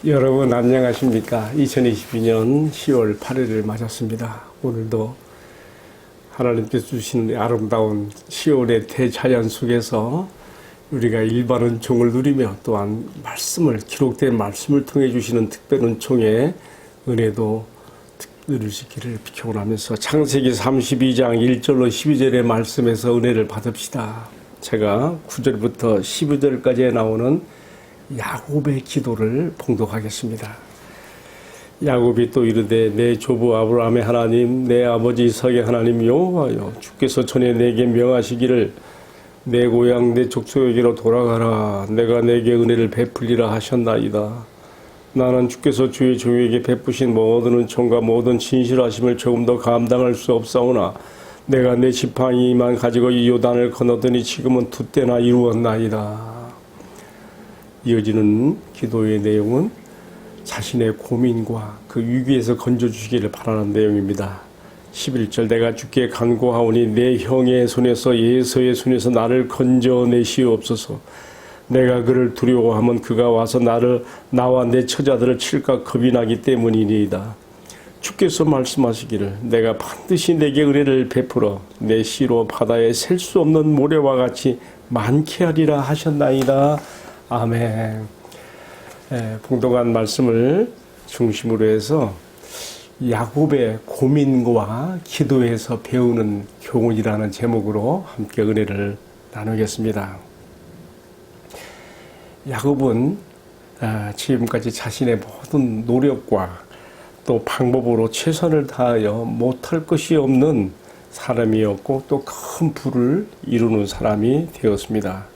여러분 안녕하십니까? 2022년 10월 8일을 맞았습니다. 오늘도 하나님께서 주신 아름다운 10월의 대자연 속에서 우리가 일바른 종을 누리며 또한 기록된 말씀을 통해 주시는 특별 은총의 은혜도 누릴 수 있기를 비켜오라면서 창세기 32장 1절로 12절의 말씀에서 은혜를 받읍시다. 제가 9절부터 12절까지에 나오는 야곱의 기도를 봉독하겠습니다. 야곱이 또 이르되 내 조부 아브라함의 하나님 내 아버지 이삭의 하나님 여호와여 주께서 전에 내게 명하시기를 내 고향 내 족속에게로 돌아가라 내가 내게 은혜를 베풀리라 하셨나이다. 나는 주께서 주의 종에게 베푸신 모든 은총과 모든 진실하심을 조금 더 감당할 수 없사오나 내가 내 지팡이만 가지고 이 요단을 건너더니 지금은 두 때나 이루었나이다. 이어지는 기도의 내용은 자신의 고민과 그 위기에서 건져주시기를 바라는 내용입니다. 11절 내가 주께 간구하오니 내 형의 손에서 예서의 손에서 나를 건져내시옵소서. 내가 그를 두려워하면 그가 와서 나와 내 처자들을 칠까 겁이 나기 때문이니이다. 주께서 말씀하시기를 내가 반드시 내게 은혜를 베풀어 내 씨로 바다에 셀 수 없는 모래와 같이 많게 하리라 하셨나이다. 아멘. 봉독한 말씀을 중심으로 해서 야곱의 고민과 기도에서 배우는 교훈이라는 제목으로 함께 은혜를 나누겠습니다. 야곱은 지금까지 자신의 모든 노력과 또 방법으로 최선을 다하여 못할 것이 없는 사람이었고 또 큰 부를 이루는 사람이 되었습니다.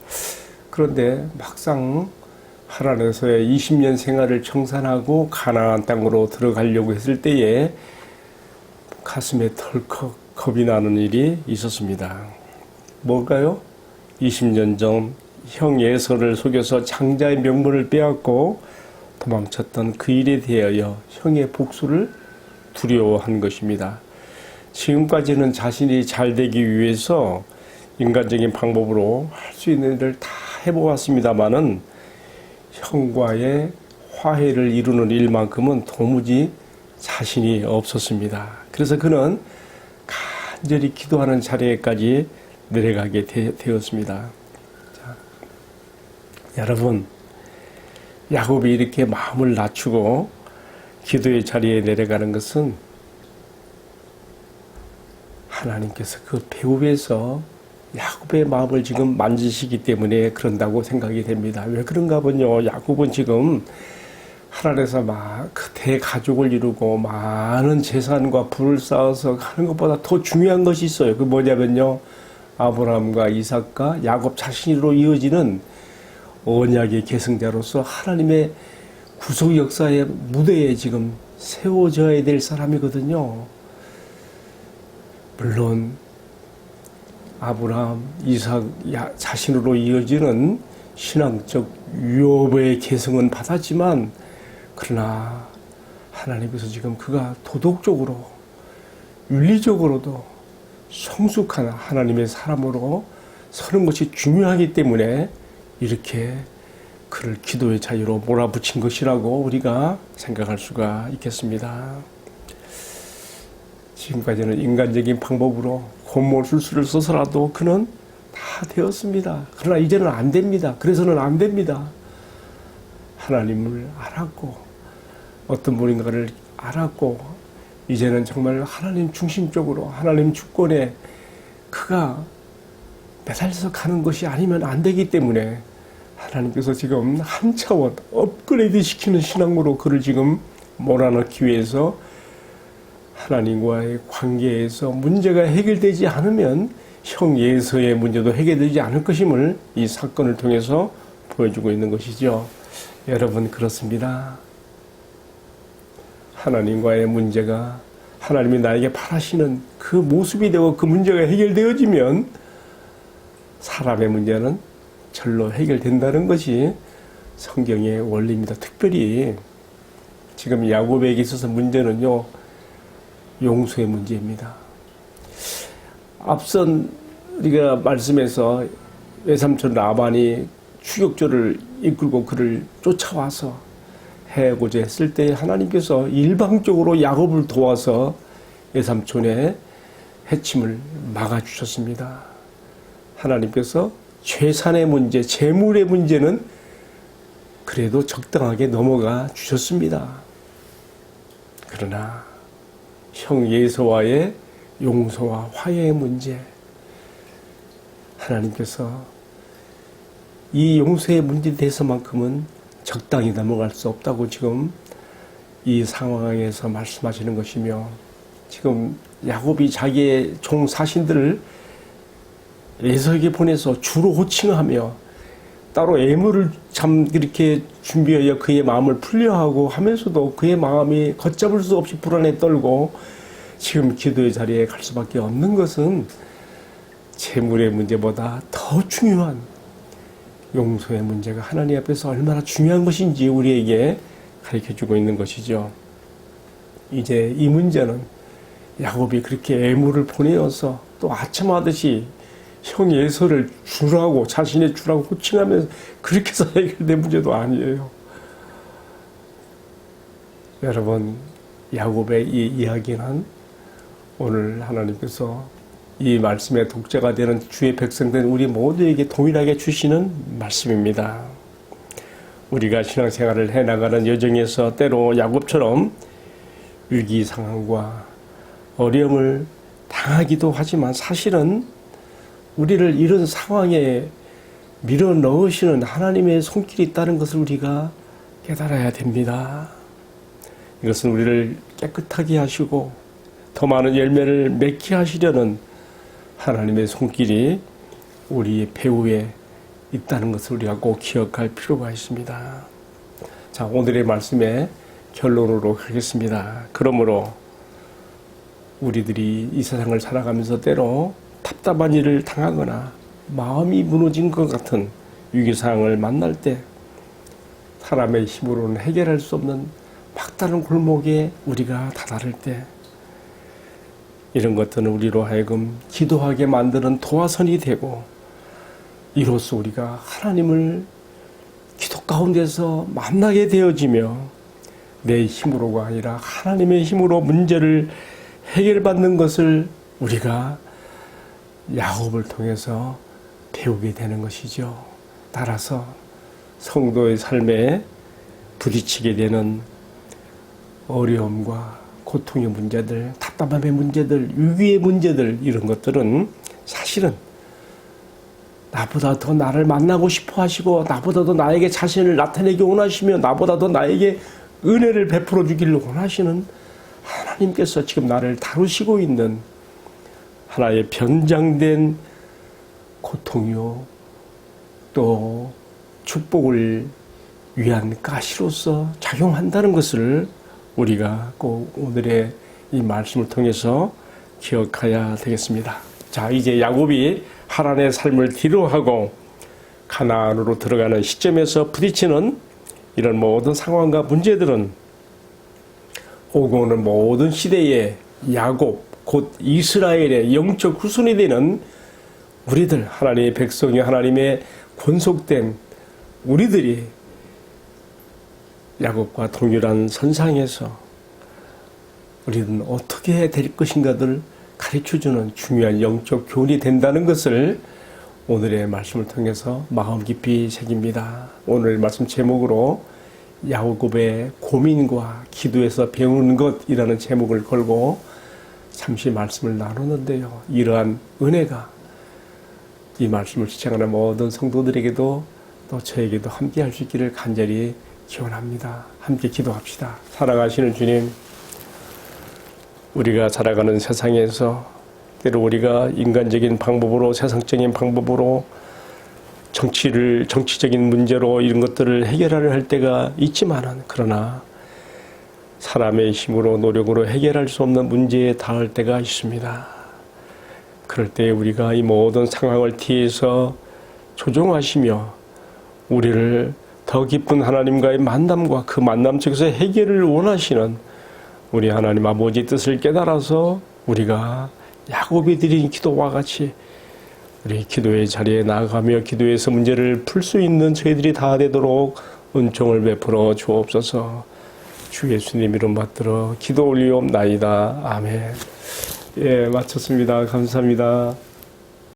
그런데 막상 하란에서의 20년 생활을 청산하고 가나안 땅으로 들어가려고 했을 때에 가슴에 덜컥 겁이 나는 일이 있었습니다. 뭘까요? 20년 전 형 예서를 속여서 장자의 명분을 빼앗고 도망쳤던 그 일에 대하여 형의 복수를 두려워한 것입니다. 지금까지는 자신이 잘 되기 위해서 인간적인 방법으로 할 수 있는 일을 다 해보았습니다마는 형과의 화해를 이루는 일만큼은 도무지 자신이 없었습니다. 그래서 그는 간절히 기도하는 자리에까지 내려가게 되었습니다. 자, 여러분, 야곱이 이렇게 마음을 낮추고 기도의 자리에 내려가는 것은 하나님께서 그 배후에서 야곱의 마음을 지금 만지시기 때문에 그런다고 생각이 됩니다. 왜 그런가 보면요. 야곱은 지금 하란에서 막 그 대가족을 이루고 많은 재산과 부를 쌓아서 하는 것보다 더 중요한 것이 있어요. 그 뭐냐면요. 아브라함과 이삭과 야곱 자신으로 이어지는 언약의 계승자로서 하나님의 구속 역사의 무대에 지금 세워져야 될 사람이거든요. 물론 아브라함, 이삭 자신으로 이어지는 신앙적 유업의 계승은 받았지만 그러나 하나님께서 지금 그가 도덕적으로 윤리적으로도 성숙한 하나님의 사람으로 서는 것이 중요하기 때문에 이렇게 그를 기도의 자유로 몰아붙인 것이라고 우리가 생각할 수가 있겠습니다. 지금까지는 인간적인 방법으로 곤모술수를 써서라도 그는 다 되었습니다. 그러나 이제는 안 됩니다. 그래서는 안 됩니다. 하나님을 알았고 어떤 분인가를 알았고 이제는 정말 하나님 중심적으로 하나님 주권에 그가 매달려서 가는 것이 아니면 안 되기 때문에 하나님께서 지금 한 차원 업그레이드 시키는 신앙으로 그를 지금 몰아넣기 위해서 하나님과의 관계에서 문제가 해결되지 않으면 형 예서의 문제도 해결되지 않을 것임을 이 사건을 통해서 보여주고 있는 것이죠. 여러분 그렇습니다. 하나님과의 문제가 하나님이 나에게 바라시는 그 모습이 되고 그 문제가 해결되어지면 사람의 문제는 절로 해결된다는 것이 성경의 원리입니다. 특별히 지금 야곱에게 있어서 문제는요. 용서의 문제입니다. 앞선 우리가 말씀에서 외삼촌 라반이 추격조를 이끌고 그를 쫓아와서 해고자 했을 때 하나님께서 일방적으로 야곱을 도와서 외삼촌의 해침을 막아주셨습니다. 하나님께서 재산의 문제, 재물의 문제는 그래도 적당하게 넘어가 주셨습니다. 그러나 형 예서와의 용서와 화해의 문제, 하나님께서 이 용서의 문제에 대해서만큼은 적당히 넘어갈 수 없다고 지금 이 상황에서 말씀하시는 것이며, 지금 야곱이 자기의 종 사신들을 에서에게 보내서 주로 호칭하며 따로 애물을 참 이렇게 준비하여 그의 마음을 풀려하고 하면서도 그의 마음이 걷잡을 수 없이 불안에 떨고 지금 기도의 자리에 갈 수밖에 없는 것은 재물의 문제보다 더 중요한 용서의 문제가 하나님 앞에서 얼마나 중요한 것인지 우리에게 가르쳐주고 있는 것이죠. 이제 이 문제는 야곱이 그렇게 애물을 보내어서 또 아첨하듯이 형 예서를 주라고, 자신의 주라고 호칭하면서 그렇게 해서 해결된 문제도 아니에요. 여러분, 야곱의 이 이야기는 오늘 하나님께서 이 말씀의 독자가 되는 주의 백성된 우리 모두에게 동일하게 주시는 말씀입니다. 우리가 신앙생활을 해나가는 여정에서 때로 야곱처럼 위기 상황과 어려움을 당하기도 하지만 사실은 우리를 이런 상황에 밀어 넣으시는 하나님의 손길이 있다는 것을 우리가 깨달아야 됩니다. 이것은 우리를 깨끗하게 하시고 더 많은 열매를 맺게 하시려는 하나님의 손길이 우리 배후에 있다는 것을 우리가 꼭 기억할 필요가 있습니다. 자, 오늘의 말씀의 결론으로 가겠습니다. 그러므로 우리들이 이 세상을 살아가면서 때로 답답한 일을 당하거나 마음이 무너진 것 같은 위기상황을 만날 때 사람의 힘으로는 해결할 수 없는 막다른 골목에 우리가 다다를 때 이런 것들은 우리로 하여금 기도하게 만드는 도화선이 되고 이로써 우리가 하나님을 기도 가운데서 만나게 되어지며 내 힘으로가 아니라 하나님의 힘으로 문제를 해결받는 것을 우리가 야곱을 통해서 배우게 되는 것이죠. 따라서 성도의 삶에 부딪히게 되는 어려움과 고통의 문제들, 답답함의 문제들, 위기의 문제들, 이런 것들은 사실은 나보다 더 나를 만나고 싶어 하시고 나보다 더 나에게 자신을 나타내기 원하시며 나보다 더 나에게 은혜를 베풀어 주기를 원하시는 하나님께서 지금 나를 다루시고 있는 하나의 변장된 고통이요 또 축복을 위한 가시로서 작용한다는 것을 우리가 꼭 오늘의 이 말씀을 통해서 기억해야 되겠습니다. 자, 이제 야곱이 하란의 삶을 뒤로하고 가나안으로 들어가는 시점에서 부딪히는 이런 모든 상황과 문제들은 오고 오는 모든 시대의 야곱, 곧 이스라엘의 영적 후손이 되는 우리들, 하나님의 백성이 하나님의 권속된 우리들이 야곱과 동일한 선상에서 우리는 어떻게 될 것인가를 가르쳐주는 중요한 영적 교훈이 된다는 것을 오늘의 말씀을 통해서 마음 깊이 새깁니다. 오늘 말씀 제목으로 야곱의 고민과 기도에서 배우는 것이라는 제목을 걸고 잠시 말씀을 나누는데요. 이러한 은혜가 이 말씀을 시청하는 모든 성도들에게도 또 저에게도 함께 할 수 있기를 간절히 기원합니다. 함께 기도합시다. 사랑하시는 주님, 우리가 살아가는 세상에서 때로 우리가 인간적인 방법으로 세상적인 방법으로 정치적인 문제로 이런 것들을 해결하려 할 때가 있지만은 그러나 사람의 힘으로 노력으로 해결할 수 없는 문제에 닿을 때가 있습니다. 그럴 때 우리가 이 모든 상황을 뒤에서 조종하시며 우리를 더 깊은 하나님과의 만남과 그 만남 속에서 해결을 원하시는 우리 하나님 아버지의 뜻을 깨달아서 우리가 야곱이 드린 기도와 같이 우리 기도의 자리에 나아가며 기도에서 문제를 풀 수 있는 저희들이 다 되도록 은총을 베풀어 주옵소서. 주 예수님 이름 받들어 기도 올리옵나이다. 아멘. 예, 마쳤습니다. 감사합니다.